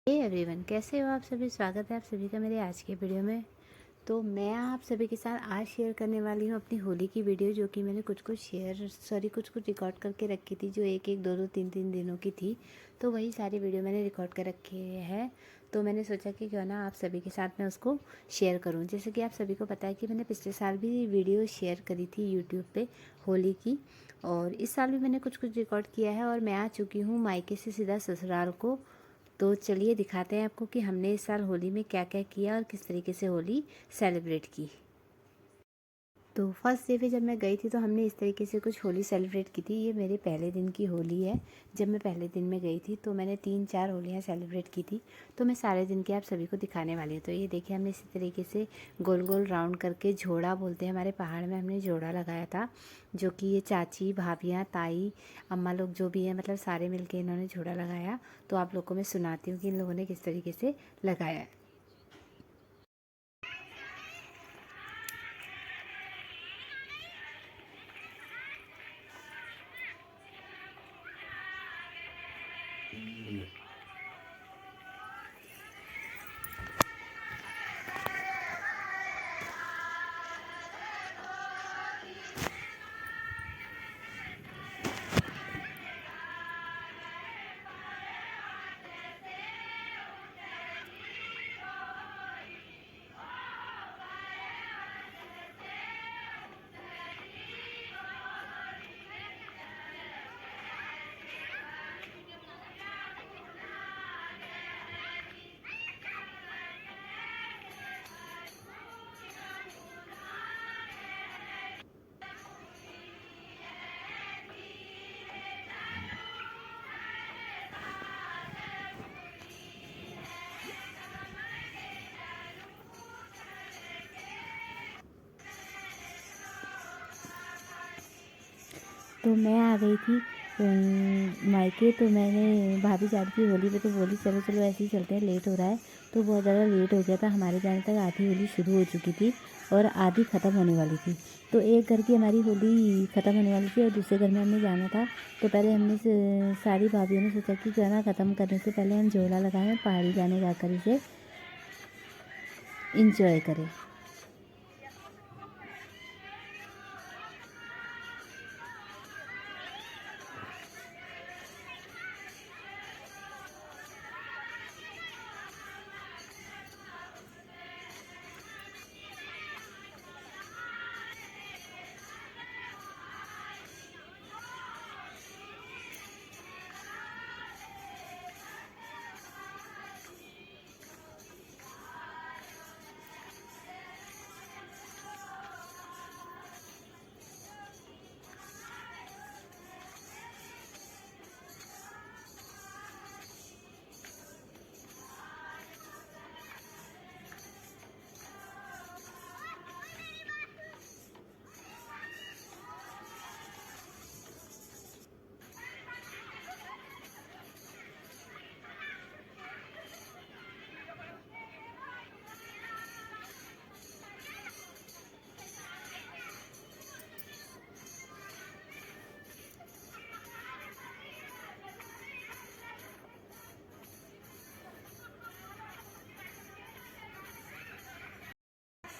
Hey everyone, कैसे हो आप सभी। स्वागत है आप सभी का मेरे आज के वीडियो में। तो मैं आप सभी के साथ आज शेयर करने वाली हूँ अपनी होली की वीडियो, जो कि मैंने कुछ कुछ रिकॉर्ड करके रखी थी, जो एक एक दो दो तीन तीन दिनों की थी। तो वही सारी वीडियो मैंने रिकॉर्ड कर रखी है। तो मैंने सोचा कि क्यों ना आप सभी के साथ मैं उसको शेयर करूँ। जैसे कि आप सभी को पता है कि मैंने पिछले साल भी वीडियो शेयर करी थी यूट्यूब पे होली की, और इस साल भी मैंने कुछ कुछ रिकॉर्ड किया है। और मैं आ चुकी हूँ मायके से सीधा ससुराल को। तो चलिए दिखाते हैं आपको कि हमने इस साल होली में क्या क्या किया और किस तरीके से होली सेलिब्रेट की। तो फर्स्ट डे पे जब मैं गई थी तो हमने इस तरीके से कुछ होली सेलिब्रेट की थी। ये मेरे पहले दिन की होली है। जब मैं पहले दिन में गई थी तो मैंने 3-4 होलियाँ सेलिब्रेट की थी। तो मैं सारे दिन की आप सभी को दिखाने वाली हूँ। तो ये देखिए, हमने इसी तरीके से गोल गोल राउंड करके झोड़ा बोलते हैं हमारे पहाड़ में, हमने झोड़ा लगाया था। जो कि ये चाची, भाभियाँ, ताई, अम्मा लोग जो भी हैं, मतलब सारे मिलके इन्होंने झोड़ा लगाया। तो आप लोग को मैं सुनाती हूँ कि इन लोगों ने किस तरीके से लगाया है। तो मैं आ गई थी मायके। तो मैंने भाभी जा रही थी होली पे, तो बोली चलो चलो ऐसे ही चलते हैं, लेट हो रहा है। तो बहुत ज़्यादा लेट हो गया था, हमारे जाने तक आधी होली शुरू हो चुकी थी और आधी ख़त्म होने वाली थी। तो एक घर की हमारी होली ख़त्म होने वाली थी और दूसरे घर में हमने जाना था। तो पहले हमने सारी भाभियों ने सोचा कि गाना ख़त्म करने से पहले हम झोला लगाएं और पहाड़ी गाने गाकर इसे इंजॉय करें।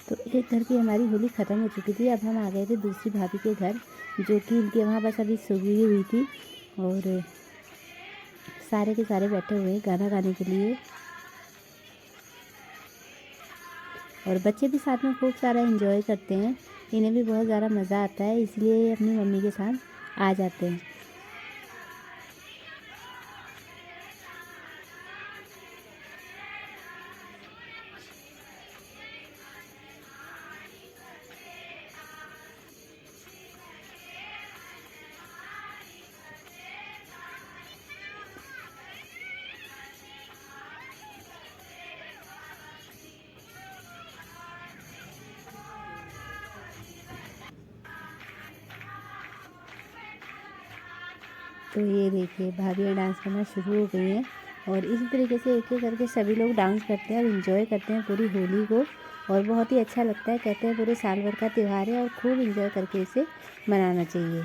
तो एक घर की हमारी होली ख़त्म हो चुकी थी। अब हम आ गए थे दूसरी भाभी के घर, जो कि उनके वहाँ बस अभी सुबह हुई थी। और सारे के सारे बैठे हुए हैं गाना गाने के लिए, और बच्चे भी साथ में खूब सारा एंजॉय करते हैं। इन्हें भी बहुत ज़्यादा मज़ा आता है, इसलिए अपनी मम्मी के साथ आ जाते हैं। तो ये देखिए, भाभियाँ डांस करना शुरू हो गई हैं, और इसी तरीके से एक एक करके सभी लोग डांस करते हैं और इन्जॉय करते हैं पूरी होली को। और बहुत ही अच्छा लगता है। कहते हैं पूरे साल भर का त्यौहार है और खूब इन्जॉय करके इसे मनाना चाहिए।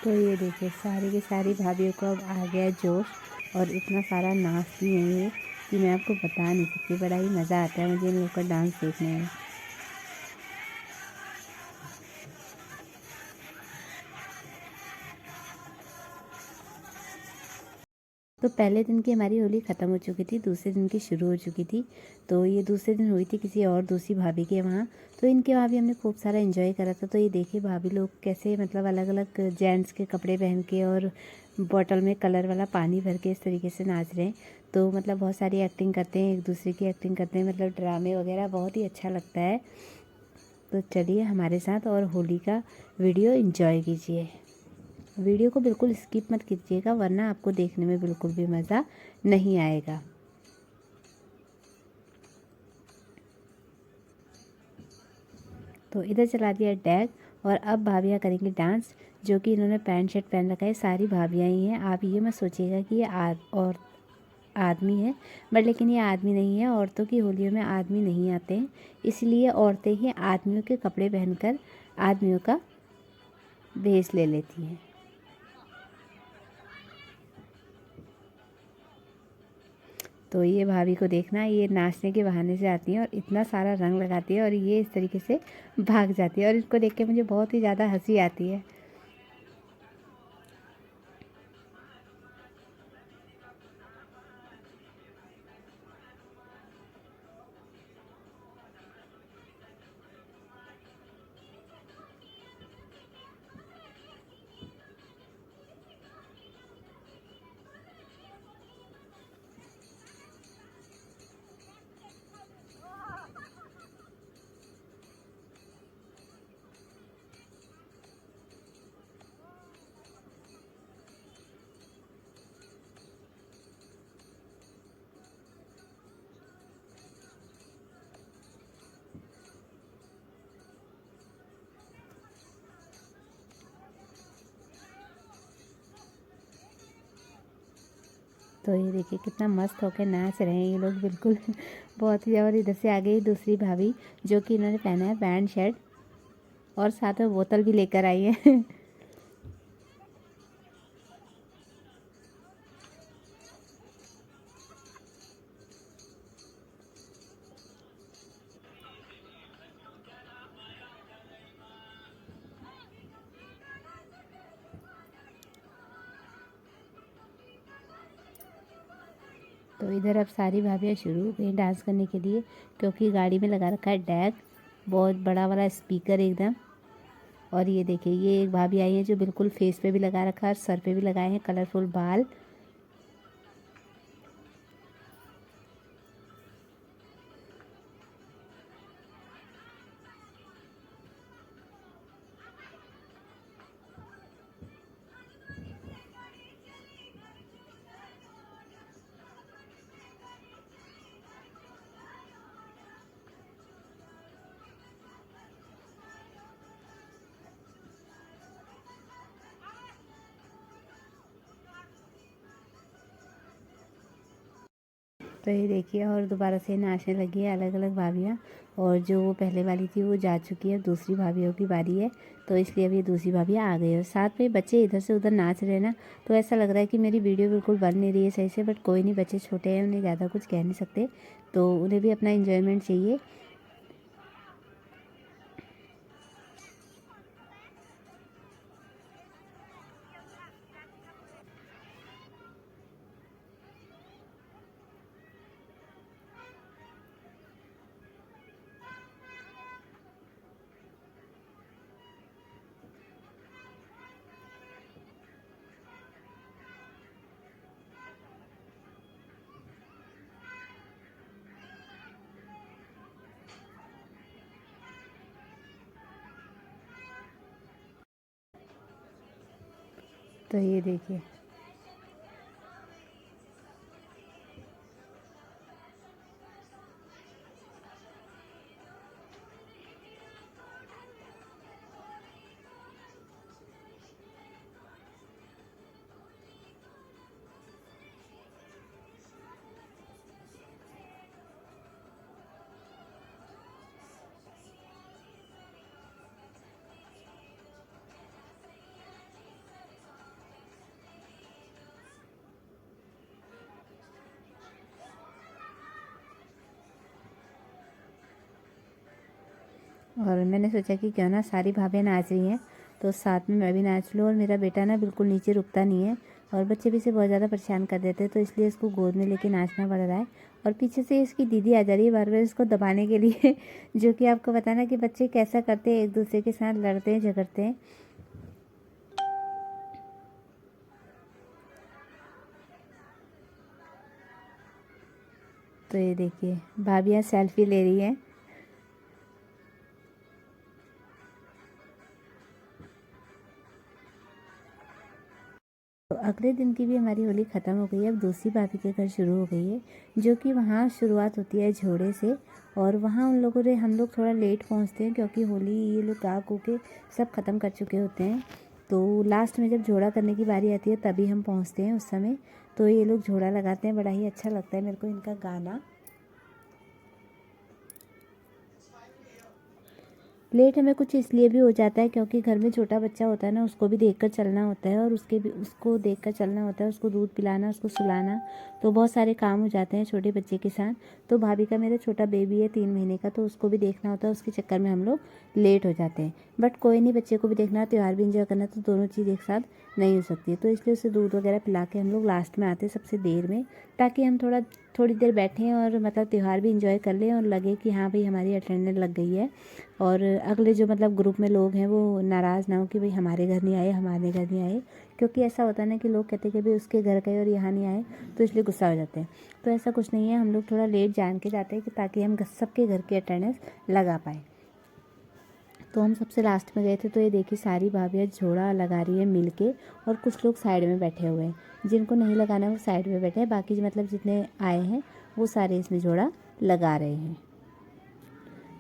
तो ये देखिए सारी की सारी भाभीयों को अब आ गया जोश और इतना सारा नाचती हैं ये कि मैं आपको बता नहीं सकती। बड़ा ही मज़ा आता है मुझे इन लोग का डांस देखने में। तो पहले दिन की हमारी होली ख़त्म हो चुकी थी, दूसरे दिन की शुरू हो चुकी थी। तो ये दूसरे दिन हुई थी किसी और दूसरी भाभी के वहाँ। तो इनके वहाँ भी हमने खूब सारा एंजॉय करा था। तो ये देखिए भाभी लोग कैसे मतलब अलग अलग जेंट्स के कपड़े पहन के और बॉटल में कलर वाला पानी भर के इस तरीके से नाच रहे हैं। तो मतलब बहुत सारी एक्टिंग करते हैं, एक दूसरे की एक्टिंग करते हैं, मतलब ड्रामे वगैरह बहुत ही अच्छा लगता है। तो चलिए हमारे साथ और होली का वीडियो एंजॉय कीजिए। वीडियो को बिल्कुल स्किप मत कीजिएगा वरना आपको देखने में बिल्कुल भी मज़ा नहीं आएगा। तो इधर चला दिया डैग और अब भाभियाँ करेंगी डांस, जो कि इन्होंने पैंट शर्ट पहन रखा है। सारी भाभियाँ ही हैं। आप ये मत सोचिएगा कि ये और आदमी है, बट लेकिन ये आदमी नहीं है। औरतों की होलियों में आदमी नहीं आते हैं, इसलिए औरतें ही आदमियों के कपड़े पहनकर आदमियों का भेष ले लेती हैं। तो ये भाभी को देखना, ये नाचने के बहाने से आती हैं और इतना सारा रंग लगाती है और ये इस तरीके से भाग जाती है और इसको देख के मुझे बहुत ही ज़्यादा हंसी आती है। तो ये देखिए कितना मस्त होकर नाच रहे हैं ये लोग बिल्कुल बहुत ही। और इधर से आ गई दूसरी भाभी, जो कि इन्होंने पहना है पैंट शर्ट और साथ में बोतल भी लेकर आई है तो इधर अब सारी भाभियाँ शुरू हो गई डांस करने के लिए, क्योंकि गाड़ी में लगा रखा है डैग, बहुत बड़ा वाला स्पीकर एकदम। और ये देखिए ये एक भाभी आई है जो बिल्कुल फेस पे भी लगा रखा है और सर पे भी लगाए हैं कलरफुल बाल। तो ये देखिए और दोबारा से नाचने लगी है अलग अलग भाभियाँ। और जो वो पहले वाली थी वो जा चुकी है, दूसरी भाभियों की बारी है। तो इसलिए अब ये दूसरी भाभियाँ आ गई और साथ में बच्चे इधर से उधर नाच रहे हैं ना। तो ऐसा लग रहा है कि मेरी वीडियो बिल्कुल बन नहीं रही है सही से, बट कोई नहीं, बच्चे छोटे हैं, उन्हें ज़्यादा कुछ कह नहीं सकते, तो उन्हें भी अपना इन्जॉयमेंट चाहिए। तो ये देखिए और मैंने सोचा कि क्यों ना सारी भाभियाँ नाच रही हैं तो साथ में मैं भी नाच लूँ। और मेरा बेटा ना बिल्कुल नीचे रुकता नहीं है और बच्चे भी इसे बहुत ज़्यादा परेशान कर देते हैं, तो इसलिए इसको गोद में लेके नाचना पड़ रहा है। और पीछे से इसकी दीदी आ जा रही है बार बार इसको दबाने के लिए जो कि आपको पता है ना कि बच्चे कैसा करते हैं, एक दूसरे के साथ लड़ते हैं, झगड़ते हैं। तो ये देखिए भाभियाँ सेल्फी ले रही हैं। तो अगले दिन की भी हमारी होली ख़त्म हो गई है। अब दूसरी भाभी के घर शुरू हो गई है, जो कि वहाँ शुरुआत होती है झोड़े से। और वहाँ उन लोगों ने हम लोग थोड़ा लेट पहुँचते हैं क्योंकि होली ये लोग गा गो के सब ख़त्म कर चुके होते हैं। तो लास्ट में जब झोड़ा करने की बारी आती है तभी हम पहुँचते हैं उस समय। तो ये लोग झोड़ा लगाते हैं, बड़ा ही अच्छा लगता है मेरे को इनका गाना। लेट हमें कुछ इसलिए भी हो जाता है क्योंकि घर में छोटा बच्चा होता है ना, उसको भी देखकर चलना होता है और उसको देखकर चलना होता है, उसको दूध पिलाना, उसको सुलाना, तो बहुत सारे काम हो जाते हैं छोटे बच्चे के साथ। तो भाभी का मेरा छोटा बेबी है 3 महीने का, तो उसको भी देखना होता है, उसके चक्कर में हम लोग लेट हो जाते हैं। बट कोई नहीं, बच्चे को भी देखना, त्यौहार भी इंजॉय करना, तो दोनों चीज़ एक साथ नहीं हो सकती है। तो इसलिए उसे दूध वगैरह पिला के हम लोग लास्ट में आते हैं सबसे देर में, ताकि हम थोड़ी देर बैठें और मतलब त्यौहार भी इंजॉय कर लें और लगे कि हाँ भाई हमारी अटेंडेंस लग गई है। और अगले जो मतलब ग्रुप में लोग हैं वो नाराज़ ना हो कि भाई हमारे घर नहीं आए, हमारे घर नहीं आए। क्योंकि ऐसा होता है ना कि लोग कहते हैं कि भाई उसके घर गए और यहाँ नहीं आए, तो इसलिए गुस्सा हो जाते हैं। तो ऐसा कुछ नहीं है, हम लोग थोड़ा लेट जान के जाते हैं कि ताकि हम सबके घर की अटेंडेंस लगा पाएँ। तो हम सबसे लास्ट में गए थे। तो ये देखिए सारी भाभियाँ झोड़ा लगा रही है मिल के, और कुछ लोग साइड में बैठे हुए हैं। जिनको नहीं लगाना है वो साइड में बैठे हैं, बाकी मतलब जितने आए हैं वो सारे इसमें झोड़ा लगा रहे हैं।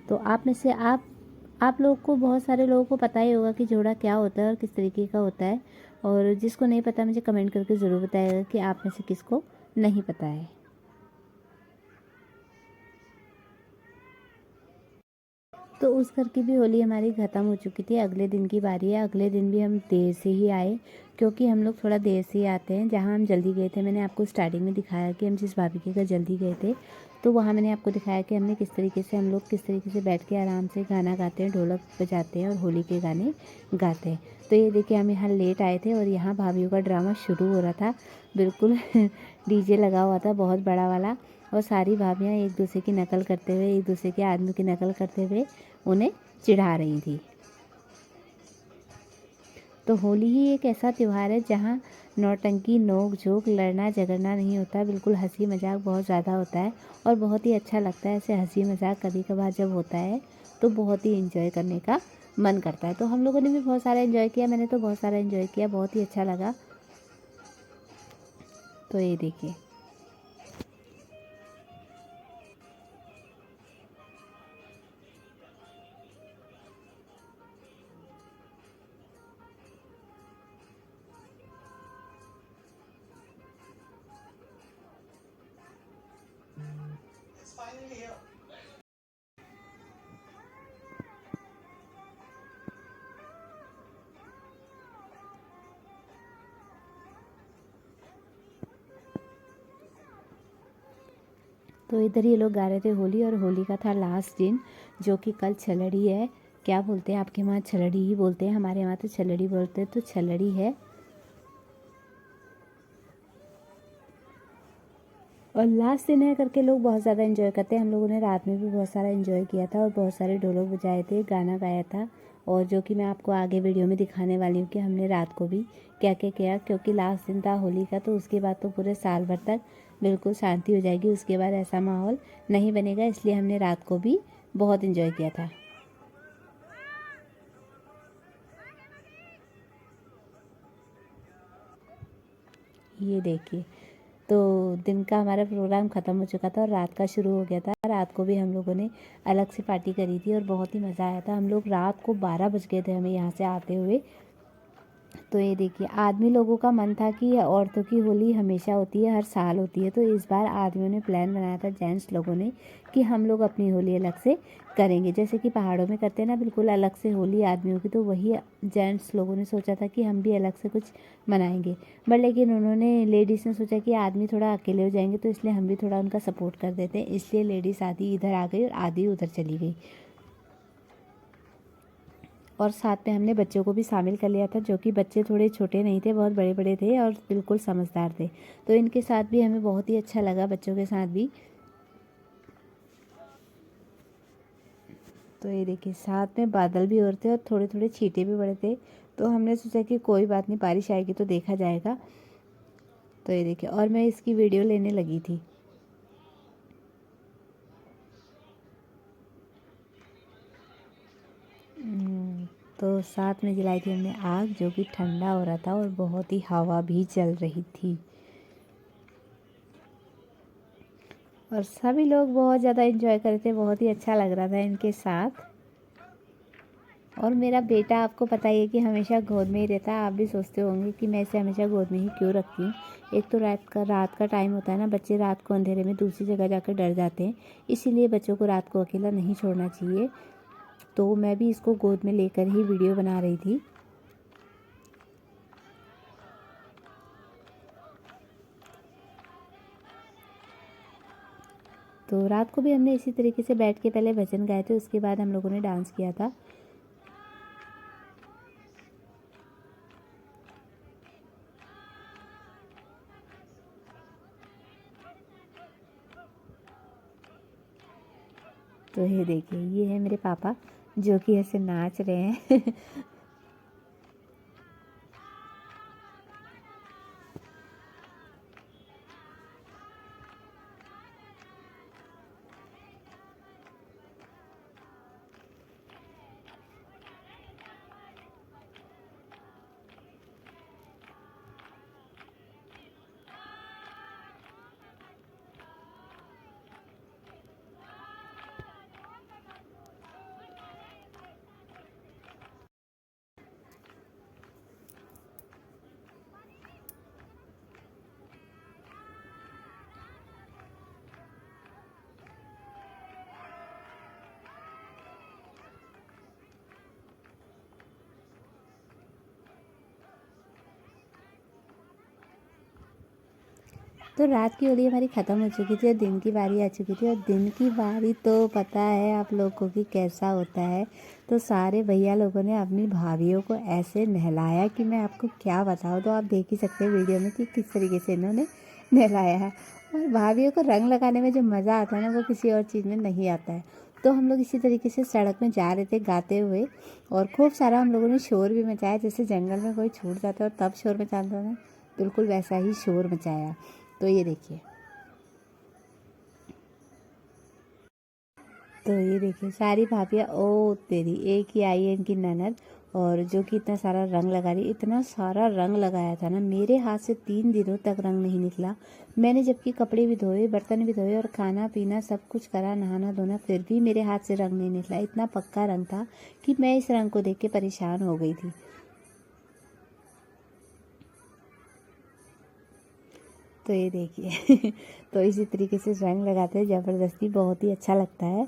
तो आप में से आप लोगों को, बहुत सारे लोगों को पता ही होगा कि जोड़ा क्या होता है और किस तरीके का होता है। और जिसको नहीं पता मुझे कमेंट करके ज़रूर बताइएगा कि आप में से किसको नहीं पता है। तो उस घर की भी होली हमारी ख़त्म हो चुकी थी। अगले दिन की बारी है। अगले दिन भी हम देर से ही आए क्योंकि हम लोग थोड़ा देर से ही आते हैं। जहाँ हम जल्दी गए थे, मैंने आपको स्टार्टिंग में दिखाया कि हम जिस भाभी के घर जल्दी गए थे, तो वहाँ मैंने आपको दिखाया कि हमने किस तरीके से, हम लोग किस तरीके से बैठ के आराम से गाना गाते हैं, ढोलक बजाते हैं और होली के गाने गाते हैं। तो ये देखिए हम यहाँ लेट आए थे और यहाँ भाभीयों का ड्रामा शुरू हो रहा था। बिल्कुल डीजे लगा हुआ था बहुत बड़ा वाला, और सारी भाभियाँ एक दूसरे की नकल करते हुए, एक दूसरे के आदमी की नकल करते हुए उन्हें चिढ़ा रही थी। तो होली ही एक ऐसा त्यौहार है जहाँ नौटंकी, नोक झोंक, लड़ना झगड़ना नहीं होता, बिल्कुल हंसी मजाक बहुत ज़्यादा होता है और बहुत ही अच्छा लगता है। ऐसे हंसी मजाक कभी कभार जब होता है तो बहुत ही इंजॉय करने का मन करता है। तो हम लोगों ने भी बहुत सारा इंजॉय किया, मैंने तो बहुत सारा इंजॉय किया, बहुत ही अच्छा लगा। तो ये देखिए तो इधर ये लोग गा रहे थे होली, और होली का था लास्ट दिन, जो कि कल छलड़ी है। क्या बोलते हैं आपके वहाँ? छलड़ी ही बोलते हैं, हमारे यहाँ तो छलड़ी बोलते हैं। तो छलड़ी है और लास्ट दिन है करके लोग बहुत ज़्यादा एंजॉय करते हैं। हम लोगों ने रात में भी बहुत सारा एंजॉय किया था और बहुत सारे ढोलक बजाए थे, गाना गाया था। और जो कि मैं आपको आगे वीडियो में दिखाने वाली हूँ कि हमने रात को भी क्या क्या किया, क्योंकि लास्ट दिन था होली का। तो उसके बाद तो पूरे साल भर तक बिल्कुल शांति हो जाएगी, उसके बाद ऐसा माहौल नहीं बनेगा, इसलिए हमने रात को भी बहुत इंजॉय किया था। ये देखिए, तो दिन का हमारा प्रोग्राम ख़त्म हो चुका था और रात का शुरू हो गया था। रात को भी हम लोगों ने अलग से पार्टी करी थी और बहुत ही मज़ा आया था। हम लोग रात को 12 बज गए थे हमें यहाँ से आते हुए। तो ये देखिए, आदमी लोगों का मन था कि औरतों की होली हमेशा होती है, हर साल होती है, तो इस बार आदमियों ने प्लान बनाया था, जेंट्स लोगों ने, कि हम लोग अपनी होली अलग से करेंगे। जैसे कि पहाड़ों में करते हैं ना, बिल्कुल अलग से होली आदमियों की, तो वही जेंट्स लोगों ने सोचा था कि हम भी अलग से कुछ मनाएंगे। बट लेकिन उन्होंने, लेडीज़ ने सोचा कि आदमी थोड़ा अकेले हो जाएंगे, तो इसलिए हम भी थोड़ा उनका सपोर्ट कर देते हैं। इसलिए लेडीज़ आधी इधर आ गई और आधी उधर चली गई। और साथ में हमने बच्चों को भी शामिल कर लिया था, जो कि बच्चे थोड़े छोटे नहीं थे, बहुत बड़े बड़े थे और बिल्कुल समझदार थे। तो इनके साथ भी हमें बहुत ही अच्छा लगा, बच्चों के साथ भी। तो ये देखिए साथ में बादल भी हो रहे थे और थोड़े थोड़े छींटे भी पड़े थे। तो हमने सोचा कि कोई बात नहीं, बारिश आएगी तो देखा जाएगा। तो ये देखिए, और मैं इसकी वीडियो लेने लगी थी। तो साथ में जलाई थी हमने आग, जो कि ठंडा हो रहा था और बहुत ही हवा भी चल रही थी। और सभी लोग बहुत ज़्यादा एंजॉय कर रहे थे, बहुत ही अच्छा लग रहा था इनके साथ। और मेरा बेटा आपको पता ही है कि हमेशा गोद में ही रहता है। आप भी सोचते होंगे कि मैं इसे हमेशा गोद में ही क्यों रखती हूँ। एक तो रात का टाइम होता है ना, बच्चे रात को अंधेरे में दूसरी जगह जाकर डर जाते हैं, इसीलिए बच्चों को रात को अकेला नहीं छोड़ना चाहिए। तो मैं भी इसको गोद में लेकर ही वीडियो बना रही थी। तो रात को भी हमने इसी तरीके से बैठ के पहले भजन गाए थे, उसके बाद हम लोगों ने डांस किया था। तो ये देखिए, ये है मेरे पापा, जो कि ऐसे नाच रहे हैं। तो रात की होली हमारी ख़त्म हो चुकी थी और दिन की बारी आ चुकी थी। और दिन की बारी तो पता है आप लोगों को कि कैसा होता है। तो सारे भैया लोगों ने अपनी भाभीयों को ऐसे नहलाया कि मैं आपको क्या बताऊँ। तो आप देख ही सकते हैं वीडियो में कि किस तरीके से इन्होंने नहलाया है। और भाभीयों को रंग लगाने में जो मज़ा आता है ना, वो किसी और चीज़ में नहीं आता है। तो हम लोग इसी तरीके से सड़क में जा रहे थे गाते हुए, और खूब सारा हम लोगों ने शोर भी मचाया, जैसे जंगल में कोई छूट जाता है और तब शोर मचाता है ना, बिल्कुल वैसा ही शोर मचाया। तो ये देखिए, तो ये देखिए सारी भाभियाँ, ओ तेरी, एक ही आई है इनकी ननद, और जो कि इतना सारा रंग लगा रही। इतना सारा रंग लगाया था ना, मेरे हाथ से 3 दिनों तक रंग नहीं निकला। मैंने जबकि कपड़े भी धोए, बर्तन भी धोए और खाना पीना सब कुछ करा, नहाना धोना, फिर भी मेरे हाथ से रंग नहीं निकला। इतना पक्का रंग था कि मैं इस रंग को देख के परेशान हो गई थी। तो ये देखिए। तो इसी तरीके से रंग लगाते हैं ज़बरदस्ती, बहुत ही अच्छा लगता है।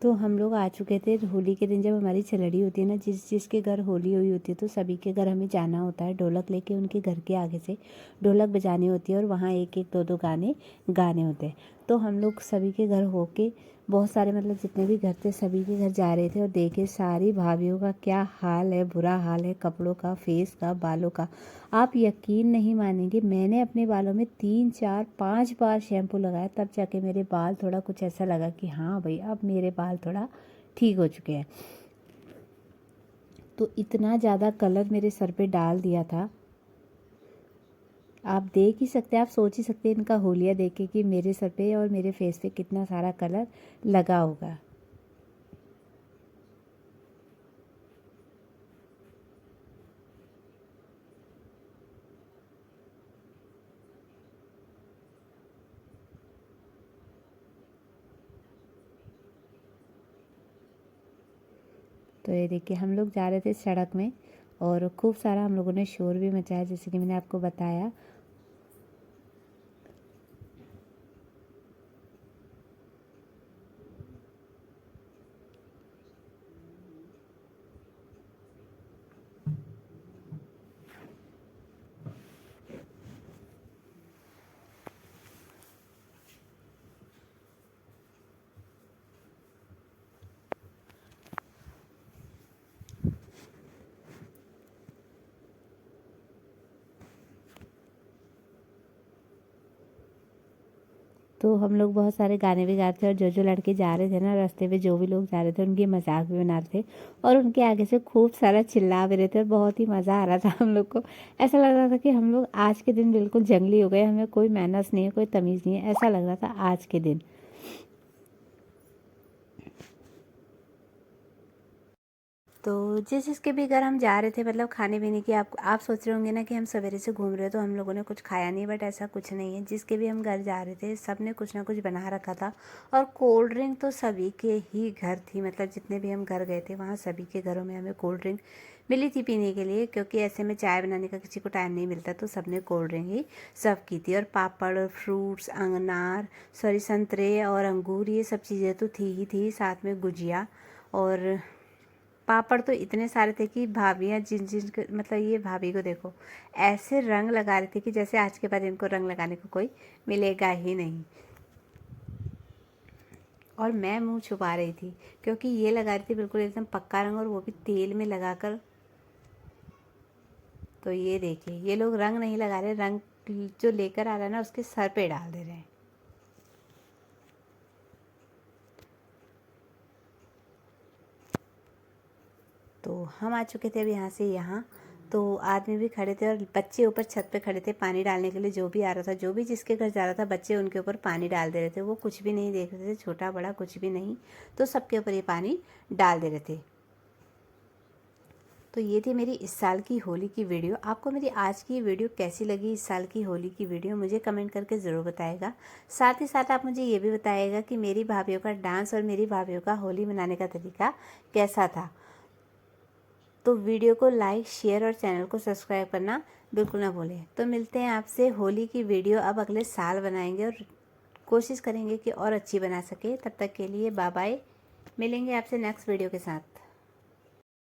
तो हम लोग आ चुके थे होली के दिन। जब हमारी छलड़ी होती है ना, जिसके घर होली हुई होती है, तो सभी के घर हमें जाना होता है ढोलक लेके। उनके घर के आगे से ढोलक बजानी होती है और वहाँ एक एक दो दो गाने गाने होते हैं। तो हम लोग सभी के घर होके, बहुत सारे मतलब जितने भी घर थे सभी के घर जा रहे थे, और देखे सारी भाभीयों का क्या हाल है, बुरा हाल है, कपड़ों का, फेस का, बालों का। आप यकीन नहीं मानेंगे, मैंने अपने बालों में 3 4 5 बार शैम्पू लगाया, तब जाके मेरे बाल थोड़ा कुछ ऐसा लगा कि हाँ भाई, अब मेरे बाल थोड़ा ठीक हो चुके हैं। तो इतना ज़्यादा कलर मेरे सर पे डाल दिया था, आप देख ही सकते हैं, आप सोच ही सकते हैं इनका होलिया देख के कि मेरे सर पे और मेरे फेस पे कितना सारा कलर लगा होगा। तो ये देखिए, हम लोग जा रहे थे सड़क में और खूब सारा हम लोगों ने शोर भी मचाया, जैसे कि मैंने आपको बताया। तो हम लोग बहुत सारे गाने भी गा रहे थे और जो लड़के जा रहे थे ना रास्ते में, जो भी लोग जा रहे थे उनकी मजाक भी बना रहे थे और उनके आगे से खूब सारा चिल्ला भी रहे थे। बहुत ही मज़ा आ रहा था हम लोग को। ऐसा लग रहा था कि हम लोग आज के दिन बिल्कुल जंगली हो गए, हमें कोई मैनर्स नहीं है, कोई तमीज़ नहीं है, ऐसा लग रहा था आज के दिन। तो जिसके भी घर हम जा रहे थे, मतलब खाने पीने की, आप सोच रहे होंगे ना कि हम सवेरे से घूम रहे हो तो हम लोगों ने कुछ खाया नहीं, बट ऐसा कुछ नहीं है। जिसके भी हम घर जा रहे थे सब ने कुछ ना कुछ बना रखा था। और कोल्ड ड्रिंक तो सभी के ही घर थी, मतलब जितने भी हम घर गए थे वहाँ सभी के घरों में हमें कोल्ड ड्रिंक मिली थी पीने के लिए, क्योंकि ऐसे में चाय बनाने का किसी को टाइम नहीं मिलता, तो सबने कोल्ड ड्रिंक ही सर्व की थी। और पापड़ और फ्रूट्स, संतरे और अंगूर, ये सब चीज़ें तो थी ही थी, साथ में गुजिया। और पापड़ तो इतने सारे थे कि भाभियाँ जिन मतलब ये भाभी को देखो ऐसे रंग लगा रही थी कि जैसे आज के बाद इनको रंग लगाने को कोई मिलेगा ही नहीं। और मैं मुंह छुपा रही थी क्योंकि ये लगा रही थी बिल्कुल एकदम पक्का रंग, और वो भी तेल में लगाकर। तो ये देखिए, ये लोग रंग नहीं लगा रहे, रंग जो लेकर आ रहा है ना उसके सर पे डाल दे रहे हैं। तो हम आ चुके थे अब यहाँ से यहाँ। तो आदमी भी खड़े थे और बच्चे ऊपर छत पे खड़े थे पानी डालने के लिए। जो भी आ रहा था, जो भी जिसके घर जा रहा था, बच्चे उनके ऊपर पानी डाल दे रहे थे। वो कुछ भी नहीं देख रहे थे, छोटा बड़ा कुछ भी नहीं, तो सबके ऊपर ये पानी डाल दे रहे थे। तो ये थी मेरी इस साल की होली की वीडियो। आपको मेरी आज की वीडियो कैसी लगी, इस साल की होली की वीडियो, मुझे कमेंट करके ज़रूर बताएगा। साथ ही साथ आप मुझे ये भी बताइएगा कि मेरी भाभीयों का डांस और मेरी भाभीयों का होली मनाने का तरीका कैसा था। तो वीडियो को लाइक, शेयर और चैनल को सब्सक्राइब करना बिल्कुल ना भूलें। तो मिलते हैं आपसे होली की वीडियो अब अगले साल बनाएंगे और कोशिश करेंगे कि और अच्छी बना सके। तब तक के लिए बाय बाय, मिलेंगे आपसे नेक्स्ट वीडियो के साथ।